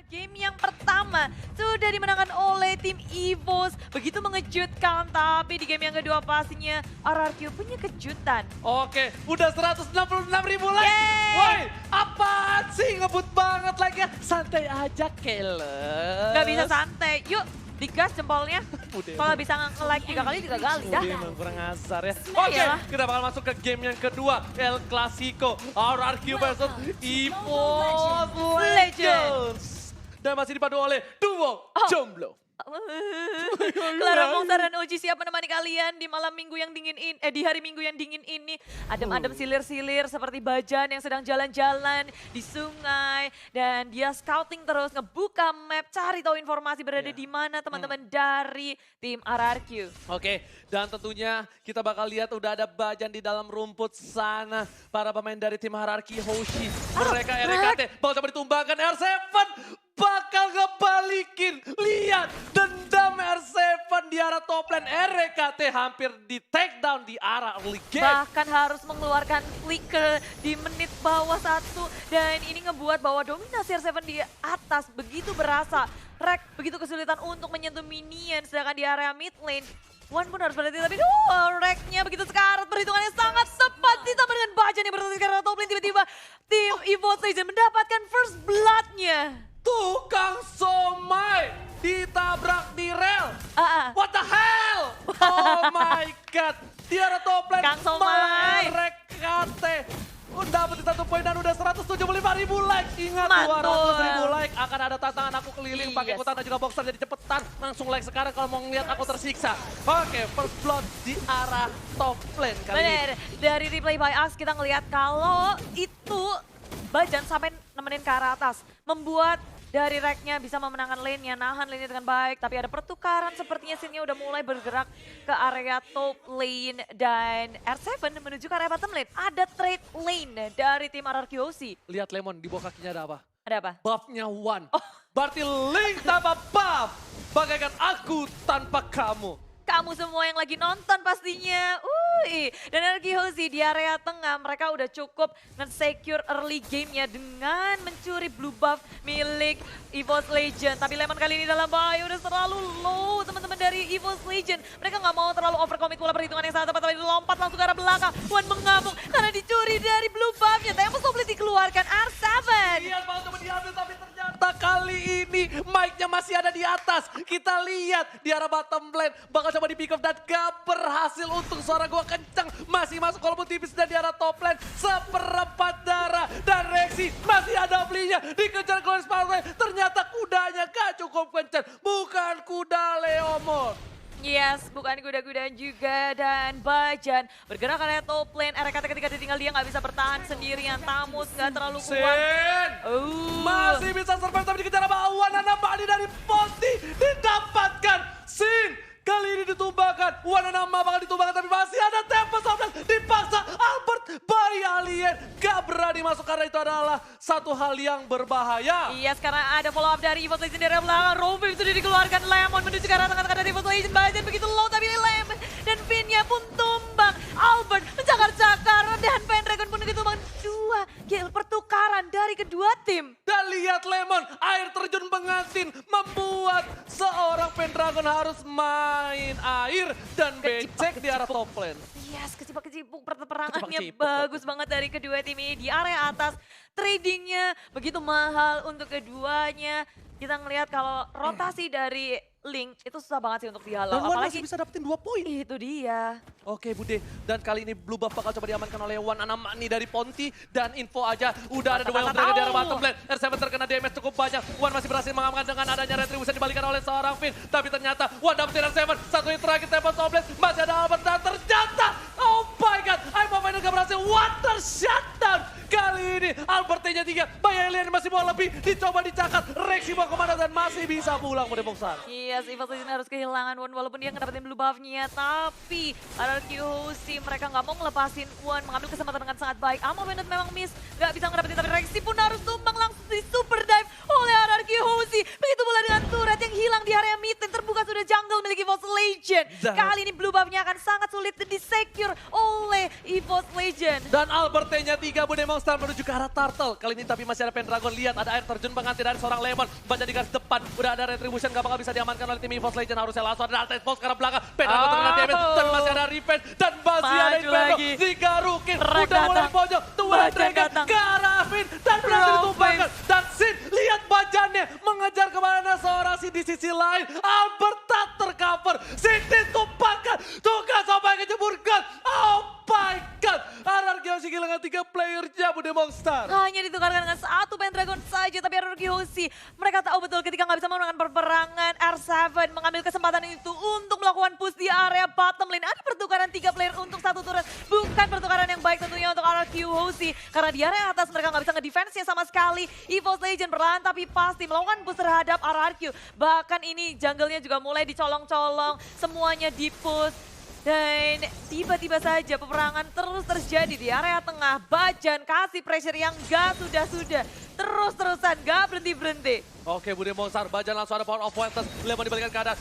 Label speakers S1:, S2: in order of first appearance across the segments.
S1: game yang pertama sudah dimenangkan oleh tim EVOS. Begitu mengejutkan, tapi di game yang kedua pastinya RRQ punya kejutan.
S2: Oke, udah 166.000 like.
S1: Yeay!
S2: Woi, apaan sih? Ngebut banget like ya. Santai aja, Keles.
S1: Gak bisa santai. Yuk, digas jempolnya.
S2: Udah.
S1: Kalau bisa nge-like 3 kali, 3 kali dah.
S2: Udah emang kurang asar ya.
S1: Nah,
S2: Oke,
S1: iyalah.
S2: kita bakal masuk ke game yang kedua. El Clasico, RRQ versus EVOS Legends. Dan masih dipadu oleh duo jomblo.
S1: Clara Mongsar dan Oji siap menemani kalian di malam minggu yang dingin ini, di hari minggu yang dingin ini. Adem-adem silir-silir seperti Bajan yang sedang jalan-jalan di sungai. Dan dia scouting terus, ngebuka map, cari tahu informasi berada di mana teman-teman dari tim RRQ.
S2: Oke, dan tentunya kita bakal lihat udah ada Bajan di dalam rumput sana. Para pemain dari tim Hierarchy Hoshi. Mereka RKT bakal coba ditumbangkan R7. Bakal ngebalikin. Lihat, dendam R7 di arah top lane. RKT hampir di take down di arah early game.
S1: Bahkan harus mengeluarkan flicker di menit bawah 1. Dan ini ngebuat bahwa dominasi R7 di atas begitu berasa. Rek begitu kesulitan untuk menyentuh minion. Sedangkan di area mid lane, Wan pun harus berhenti, tapi Reknya begitu sekarat, perhitungannya sangat tepat. Ditambah dengan Bajan yang berhenti karena top lane, tiba-tiba tim EVOS Legends mendapatkan first blood-nya.
S2: Tukang somai ditabrak di rel.
S1: Ah, ah.
S2: What the hell? Oh my god. Di arah top lane.
S1: Kang Somai.
S2: RKT. Udah dapat 1 poin dan udah 175.000 like. Ingat,
S1: Mantul.
S2: 200.000 like. Akan ada tantangan aku keliling pakai
S1: Yes.
S2: kutan dan juga boxer. Jadi cepetan. Langsung like sekarang kalau mau ngeliat aku tersiksa. Oke, first blood di arah top lane kali ini.
S1: Bener, dari replay by us kita ngelihat kalau itu Bajan sampai nemenin ke arah atas. Membuat dari Reknya bisa memenangkan lane-nya, nahan lane-nya dengan baik. Tapi ada pertukaran, sepertinya scene-nya udah mulai bergerak ke area top lane. Dan R7 menuju ke area bottom lane. Ada trade lane dari tim RRQOC.
S2: Lihat Lemon, di bawah kakinya ada apa?
S1: Ada apa?
S2: Buff-nya One. Berarti Link tanpa buff. Bagaikan aku tanpa kamu.
S1: Kamu semua yang lagi nonton pastinya. Dan RRQOC di area tengah mereka udah cukup nge-secure early game-nya dengan mencuri blue buff milik EVOS Legend. Tapi Lemon kali ini dalam bahaya, udah terlalu low teman-teman dari EVOS Legend. Mereka nggak mau terlalu overcommit pola perhitungan yang sangat tepat, tapi lompat langsung ke arah belakang. Wan mengamuk karena dicuri dari blue buff-nya. Tempus boleh dikeluarkan R7.
S2: Lihat mau coba diambil tapi ternyata kali ini mic-nya masih ada di atas. Kita lihat di arah bottom lane bakal coba di pick up dan gak berhasil. Untung suara gua kenceng, masih masuk walaupun tipis. Dan di arah top lane seperempat darah dan Rexy masih ada belinya. Dikejar Chloe Sparkle, ternyata kudanya gak cukup kenceng. Bukan kuda Leomon.
S1: Yes, bukan kuda-kuda juga. Dan Bajan bergerak ke area top lane. RKT ketika ditinggal dia nggak bisa bertahan sendirian. Tamus nggak terlalu kuat.
S2: Sin masih bisa survive tapi dikejar sama Wan. Bali dari Ponti didapatkan. Sin kali ini ditumbangkan. Wananama bakal ditumbangkan tapi masih ada Tempest of Death. Dipaksa Albert by Alien. Gak berani masuk karena itu adalah satu hal yang berbahaya.
S1: Yes, karena ada follow up dari EVOS Legend dari belakang. Robin sudah dikeluarkan. Lemon menuju ke arah tengah-tengah dari EVOS Legend. Bajan begitu low tapi Lemon dan Pinnya pun tumbang. Albert mencakar-cakar dan Pendragon pun ditumbang. 2 kill pertukaran dari kedua tim.
S2: Dan lihat Lemon, air terjun pengantin membuat seorang Pendragon harus main air dan becek di arah top lane.
S1: Yes, kecipak-kecipuk peperangannya
S2: Kecipak-kecipuk.
S1: bagus banget dari kedua tim ini di area atas. Tradingnya begitu mahal untuk keduanya. Kita ngelihat kalau rotasi dari Link itu susah banget sih untuk dihalau.
S2: Dan Wan
S1: Apalagi
S2: masih bisa dapetin 2 poin.
S1: itu dia.
S2: Oke Bude, dan kali ini blue buff bakal coba diamankan oleh Wan Anamani dari Ponti. Dan info aja, udah ada duel dragon di arah bottom lane. R7 terkena damage cukup banyak. Wan masih berhasil mengamankan dengan adanya retribution dibalikan oleh seorang Finn. Tapi ternyata Wan dapetin R7, satu yang terakhir Tempest of Blade. Masih ada Albert dan ternyata, oh my god, Aim of Final gak berhasil. Water shutdown. Kali ini Albert-nya 3, Bayalian masih mau lebih. Dicoba dicakat, Rexy mau kemana dan masih bisa pulang Bude Bongsar.
S1: Yes, EVOS Legend harus kehilangan Wan walaupun dia ngedapetin blue buff-nya. Tapi RRQOC mereka nggak mau ngelepasin Wan, mengambil kesempatan dengan sangat baik. Amo Bennett memang miss, nggak bisa ngedapetin tapi Rexy pun harus tumbang langsung di super dive oleh RRQOC. Begitu pula dengan turret yang hilang di area mid lane, terbuka sudah jungle jungle milik EVOS Legend. Kali ini blue buff-nya akan sangat sulit di-secure oleh EVOS Legend.
S2: Dan Albert-nya 3 Bude Monster menuju ke arah Turtle. Kali ini tapi masih ada Pendragon. Lihat ada air terjun pengganti dari seorang Lemon. Baca di garis depan. Udah ada Retribution gak bakal bisa diamankan oleh tim EVOS Legend. Harusnya langsung ada Altes Pulse ke arah belakang. Pendragon terkena damage. Dan masih ada Revenge. Dan masih ada Inferno. Digarukin. Udah mulai pojok. Tua Dragon ke arah Finn. Dan berhasil ditumpahkan. Dan Sin lihat bajannya. Mengejar kemana seorang Sin di sisi lain. Albert tak tercover. Sin ditumpahkan. Tugas sampai kejeburkan. Oh my god. RRQ Hoshi kehilangan 3 playernya Bude Monster.
S1: Hanya ditukarkan dengan satu Pendragon saja. Tapi RRQ Hoshi mereka tahu betul ketika nggak bisa memenangkan perperangan. R7 mengambil kesempatan itu untuk melakukan push di area bottom lane. Ada pertukaran 3 player untuk satu turret. Bukan pertukaran yang baik tentunya untuk RRQ Hoshi. Karena di area atas mereka nggak bisa ngedefense-nya sama sekali. EVOS Legend berlahan tapi pasti melakukan push terhadap RRQ. Bahkan ini jungle-nya juga mulai dicolong-colong. Semuanya di-push. Dan tiba-tiba saja peperangan terus terjadi di area tengah. Bajan kasih pressure yang gak sudah-sudah. Terus-terusan gak berhenti-berhenti.
S2: Oke, Bude Monster, Bajan langsung ada power of Welters. Lemon dibalikan keadaan.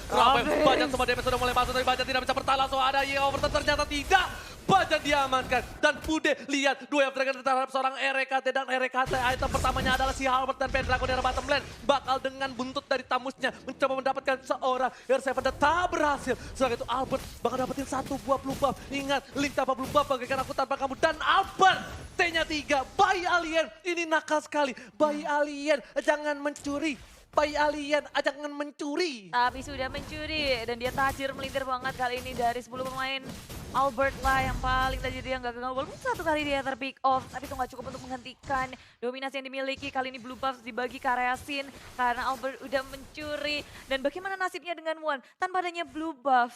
S2: Bajan semua damage sudah mulai masuk, tapi Bajan tidak bisa bertahan. Langsung ada Ye Overton, ternyata tidak. Bajan diamankan. Dan Bude lihat dua Dragon terhadap seorang RKT. Dan RKT item pertamanya adalah si Albert dan Pendragon dari bottom lane. Bakal dengan buntut dari tamusnya mencoba mendapatkan seorang R7 dan tak berhasil. Setelah itu Albert bakal dapetin satu buah blue buff. Ingat, Link tanpa blue buff bagaikan aku tanpa kamu. Dan Albert T-nya 3, bayi alien. Ini nakal sekali. Bayi alien, jangan mencuri. Bayi alien, jangan mencuri.
S1: Tapi sudah mencuri dan dia tajir melintir banget kali ini dari 10 pemain. Albert lah yang paling tajir, dia nggak gagal. Walaupun satu kali dia terpick off, tapi itu nggak cukup untuk menghentikan dominasi yang dimiliki. Kali ini blue buff dibagi ke area Sin karena Albert udah mencuri. Dan bagaimana nasibnya dengan One? Tanpa adanya blue buff,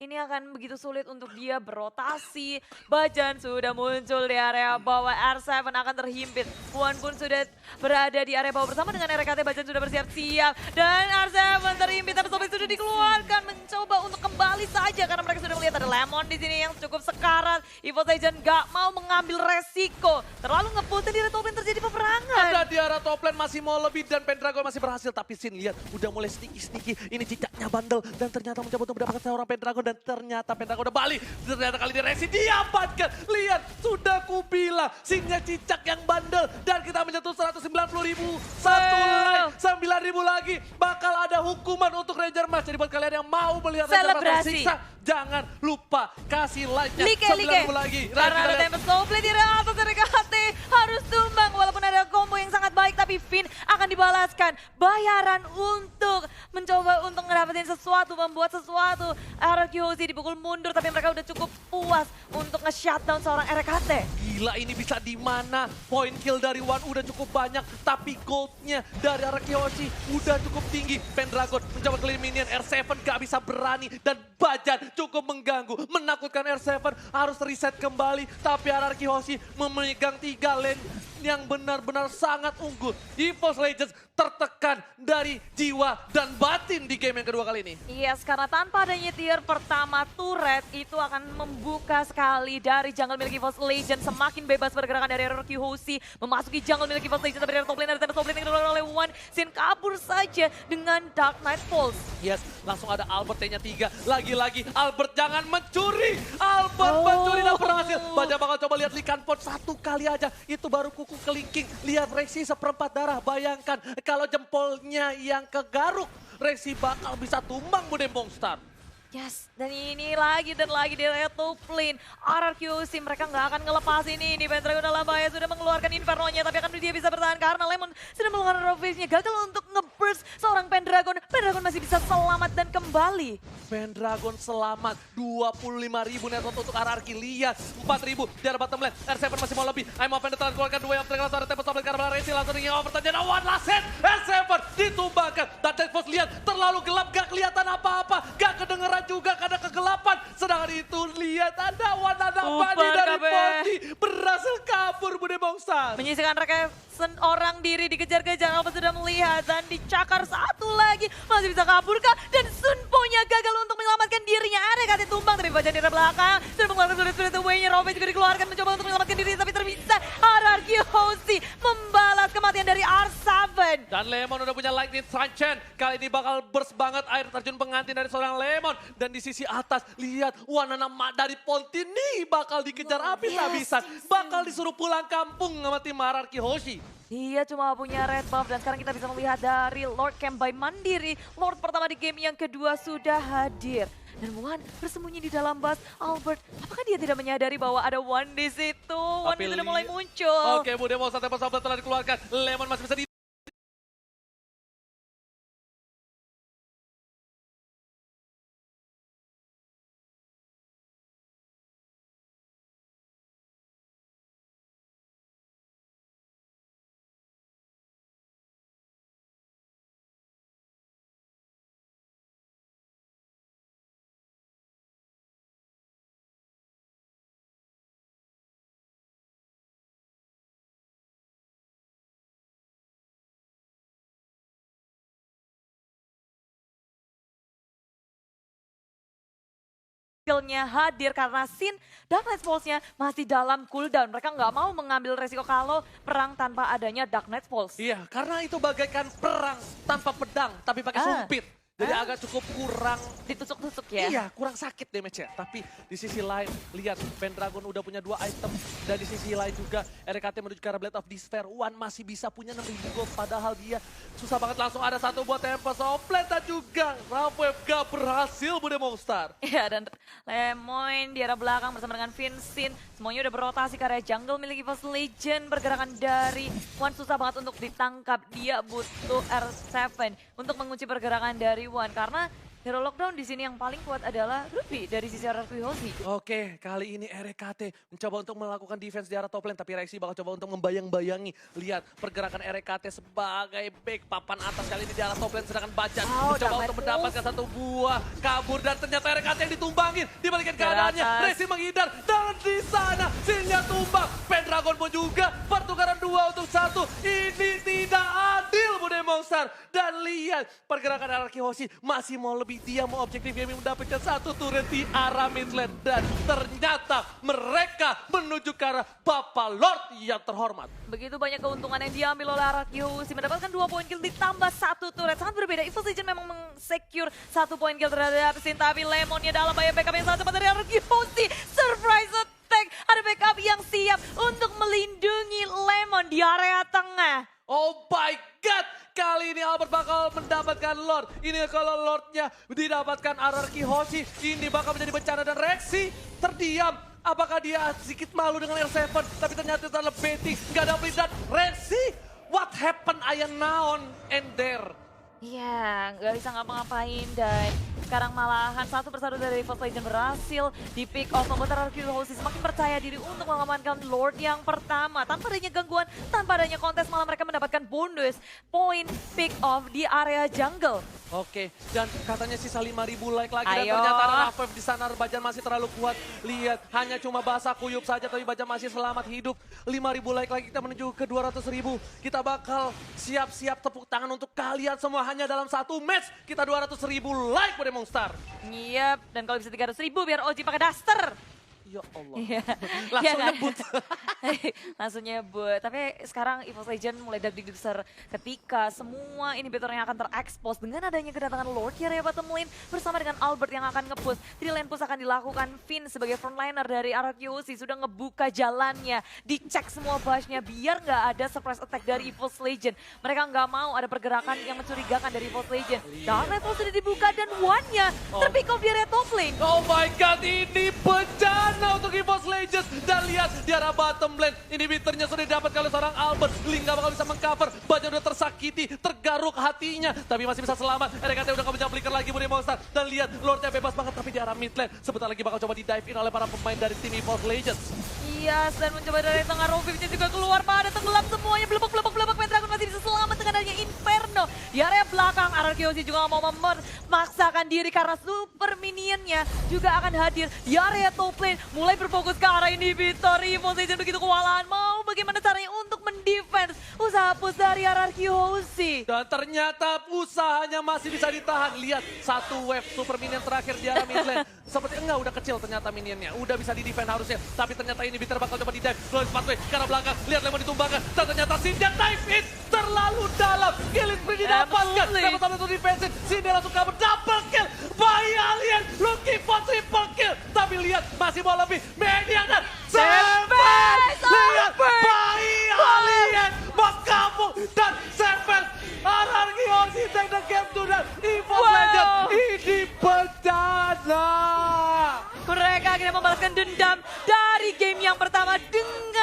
S1: ini akan begitu sulit untuk dia berotasi. Bajan sudah muncul di area bawah, R7 akan terhimpit. Puan pun sudah berada di area bawah bersama dengan RKT. Bajan sudah bersiap-siap. Dan R7 terhimpit, tapi Sobek sudah dikeluarkan. Mencoba untuk kembali saja karena mereka sudah melihat ada Lemon di sini yang cukup sekarat. EVOS Legend gak mau mengambil resiko. Terlalu ngeputin di top lane terjadi peperangan.
S2: Ada di arah top lane masih mau lebih dan Pendragon masih berhasil. Tapi Sin lihat udah mulai sneaky-sneaky. Ini cicaknya bandel dan ternyata mencoba untuk mendapatkan seorang Pendragon. Dan ternyata Pendragon udah balik. Ternyata kali ini Rexy diamankan. Lihat, sudah kubilang Sinnya cicak yang bandel. Dan kita menyentuh 190.000. Satu line, 9.000 lagi. Bakal ada hukuman untuk Ranger Mas. Jadi buat kalian yang mau melihat Ranger Mas tersiksa, jangan lupa kasih like-nya 9.000 lagi.
S1: Karena ada Tempest Soulblade di area atas dari KT. Harus tumbang walaupun ada combo yang sangat baik. Tapi Finn akan dibalaskan. Bayaran untuk mencoba untuk ngedapetin sesuatu, membuat sesuatu. RRQ Hoshi dipukul mundur tapi mereka udah cukup puas untuk nge-shutdown seorang RKT.
S2: Gila, ini bisa di mana? Point kill dari One udah cukup banyak, tapi goldnya dari RRQ Hoshi udah cukup tinggi. Pendragon mencoba clear minion, R7 gak bisa berani dan Bajan cukup mengganggu, menakutkan R7 harus reset kembali. Tapi RRQ Hoshi memegang 3 lane yang benar-benar sangat unggul. EVOS Legends tertekan dari jiwa dan batin di game yang kedua kali ini.
S1: Yes, karena tanpa adanya tier pertama turret itu akan membuka sekali dari jungle milik EVOS Legends. Semakin bebas pergerakan dari RRQ Hoshi memasuki jungle milik EVOS Legends. Tapi dari top lane ada Tempest Soulblade yang dilakukan oleh One. Sin kabur saja dengan Dark Knight Pulse.
S2: Yes, langsung ada Albert T-nya 3. Lagi-lagi Albert jangan mencuri. Albert mencuri dan berhasil. Baja bakal coba lihat Likan Pot satu kali aja. Itu baru kuku kelingking. Lihat Rexy seperempat darah. Bayangkan kalau jempolnya yang kegaruk, Rexy bakal bisa tumbang Bude Monster.
S1: Yes, dan ini lagi dan lagi di area top lane. RRQ Hoshi mereka nggak akan ngelepas ini. Pendragon dalam bahaya sudah mengeluarkan Inferno-nya. Tapi akan dia bisa bertahan karena Lemon sudah mengeluarkan Rovage-nya. Gagal untuk nge-burst seorang Pendragon. Pendragon masih bisa selamat dan kembali.
S2: Pendragon selamat. 25.000 net untuk RRQ. Lihat, 4.000 di arah bottom lane. R7 masih mau lebih. I'm open the keluarkan 2 yang langsung ada Tempest Soulblade karena Rexy langsung ingin overtime. Dan One last hit. R7 ditumbangkan. Dan Tempest lihat terlalu gelap. Gak kelihatan apa-apa. Gak kedengeran juga karena kegelapan. Sedangkan itu lihat ada One Bani dari Ponti berhasil kabur Bude Monster.
S1: Menyisihkan rekesan orang diri dikejar-kejar. Alpha sudah melihat dan dicakar satu lagi. Masih bisa kabur kah? Dan Sunpo-nya gagal untuk menyelamatkan dirinya. Ada kata tumbang tapi Bajan di belakang. Sudah mengeluarkan Spirit Away-nya. Rovage juga dikeluarkan mencoba untuk menyelamatkan diri tapi terbisa. RRQ Hoshi membalas kematian dari R7.
S2: Dan Lemon udah punya Lightning Sunshine. Kali ini bakal burst banget air terjun pengantin dari seorang Lemon. Dan di sisi atas, lihat Wanana dari Ponti nih bakal dikejar habis-habisan. Bakal disuruh pulang kampung sama tim Ararki Hoshi.
S1: Dia cuma punya red buff dan sekarang kita bisa melihat dari Lord Camp by Mandiri. Lord pertama di game yang kedua sudah hadir. Dan Wan bersembunyi di dalam bus. Albert, apakah dia tidak menyadari bahwa ada Wan di situ? Wan itu udah mulai muncul.
S2: Oke, Bude mau sampai pas telah dikeluarkan. Lemon masih bisa di...
S1: Skillnya hadir karena Sin Dark Knight Pulse-nya masih dalam cooldown. Mereka nggak mau mengambil resiko kalau perang tanpa adanya Dark Knight Pulse.
S2: Iya, karena itu bagaikan perang tanpa pedang, tapi pakai sumpit. Jadi agak cukup kurang...
S1: Ditusuk-tusuk ya?
S2: Iya, kurang sakit damage-nya. Tapi di sisi lain, lihat Pendragon udah punya 2 item. Dan di sisi lain juga RKT menuju ke arah Blade of Despair. Wan masih bisa punya 6.000 gold, padahal dia susah banget langsung ada satu buat Tempest of Blade. Dan juga Rafael gak berhasil Bude Monster.
S1: Iya, dan Lemoyne di arah belakang bersama dengan Vincent. Semuanya udah berotasi ke area jungle milik EVOS Legend. Pergerakan dari Wan susah banget untuk ditangkap. Dia butuh R7 untuk mengunci pergerakan dari Wan. Karena hero lockdown di sini yang paling kuat adalah Ruby dari sisi Ararki Hoshi.
S2: Oke, kali ini RKT mencoba untuk melakukan defense di arah top lane. Tapi Rexy bakal coba untuk membayang-bayangi. Lihat pergerakan RKT sebagai back papan atas kali ini di arah top lane. Sedangkan Bajan mencoba untuk mendapatkan satu buah kabur. Dan ternyata RKT yang ditumbangin. Dibalikin keadaannya, Rexy menghindar. Dan di sana Sinnya tumbang. Pendragon pun juga pertukaran 2 untuk 1. Ini tidak adil Bude Monster. Dan lihat pergerakan Ararki Hoshi masih mau lebih. Dia mau objektif gaming mendapatkan satu turret di arah mid lane. Dan ternyata mereka menuju ke arah Bapak Lord yang terhormat.
S1: Begitu banyak keuntungan yang diambil oleh Ararki Hoshi. Mendapatkan 2 poin kill ditambah 1 turret. Sangat berbeda. EVOS Legend memang meng-secure 1 poin kill terhadap Sin. Tapi Lemonnya dalam bahaya backup yang sangat cepat dari Ararki Hoshi. Surprise attack. Ada backup yang siap untuk melindungi Lemon di area tengah.
S2: Oh my god, kali ini Albert bakal mendapatkan Lord. Ini kalau Lordnya didapatkan Ararki Hoshi, ini bakal menjadi bencana dan Rexy terdiam. Apakah dia sedikit malu dengan R7, tapi ternyata itu adalah baiting, gak ada blitz dan Rexy, what happened Ayan Naon and there?
S1: Iya, nggak bisa ngapa-ngapain dan sekarang malahan satu persatu dari EVOS Legend berhasil di pick off, membuat Ararki Hoshi semakin percaya diri untuk mengamankan Lord yang pertama. Tanpa adanya gangguan, tanpa adanya kontes, malah mereka mendapatkan bonus poin pick off di area jungle.
S2: Oke, dan katanya sisa 5.000 like lagi. Dan
S1: Ayo.
S2: ternyata Rafev di sana, Bajan masih terlalu kuat. Lihat, hanya cuma basah kuyup saja, tapi Bajan masih selamat hidup. 5.000 like lagi, kita menuju ke 200.000. Kita bakal siap-siap tepuk tangan untuk kalian semua. Hanya dalam satu match, kita 200.000 like Bude Monster.
S1: Yap, dan kalau bisa 300.000 biar Oji pakai daster.
S2: Ya Allah.
S1: Iya.
S2: Langsung
S1: Iya,
S2: nyebut.
S1: Langsung nyebut. Tapi sekarang EVOS Legend mulai dig-dig besar ketika semua inhibitornya akan terekspos dengan adanya kedatangan Lord di area bottom lane bersama dengan Albert yang akan nge-push. 3 lane push akan dilakukan. Finn sebagai frontliner dari Ararki Hoshi sudah ngebuka jalannya. Dicek semua bush-nya biar nggak ada surprise attack dari EVOS Legend. Mereka nggak mau ada pergerakan yang mencurigakan dari EVOS Legend. Dan Red Bull sudah dibuka dan One-nya terpick off di area top lane.
S2: Oh my god, ini bencana untuk EVOS Legends. Dan lihat di arah bottom lane, inhibitornya sudah didapat oleh seorang Albert. Link gak bakal bisa mengcover, Bajan udah tersakiti, tergaruk hatinya. Tapi masih bisa selamat, RKT udah gak punya flicker lagi Bude Monster. Dan lihat, Lordnya bebas banget tapi di arah mid lane. Sebentar lagi bakal coba di-dive in oleh para pemain dari tim EVOS Legends.
S1: Iya, dan mencoba dari tengah Rovivnya juga keluar, pada tenggelam semuanya, belebek, Pendragon masih bisa selamat dengan adanya Inferno. Di area belakang, Ararki Hoshi juga gak mau memaksakan diri karena super minionnya juga akan hadir di area top lane. Mulai berfokus ke arah inhibitor, EVOS Legend begitu kewalahan, mau bagaimana caranya untuk mendefense usaha push dari Ararki Hoshi.
S2: Dan ternyata usahanya masih bisa ditahan. Lihat, satu wave super minion terakhir di arah mid lane. Seperti enggak, udah kecil ternyata minionnya. Udah bisa di-defend harusnya. Tapi ternyata ini bakal coba di-dive. Lois pathway ke arah belakang. Lihat Lemon ditumbangkan. Dan ternyata Sinja dive in. terlalu dalam. Killing spree didapatkan.
S1: Absolutely.
S2: Dapat satu defensif. Sini langsung kabur double kill. Bayi Alien looking for triple kill. Tapi lihat masih mau lebih. Media dan Savage. Lihat Bayi Alien menggabung dan Savage. Anarchy Horse take the game to dan EVOS Legends ini perdana.
S1: Mereka akhirnya membalaskan dendam dari game yang pertama dengan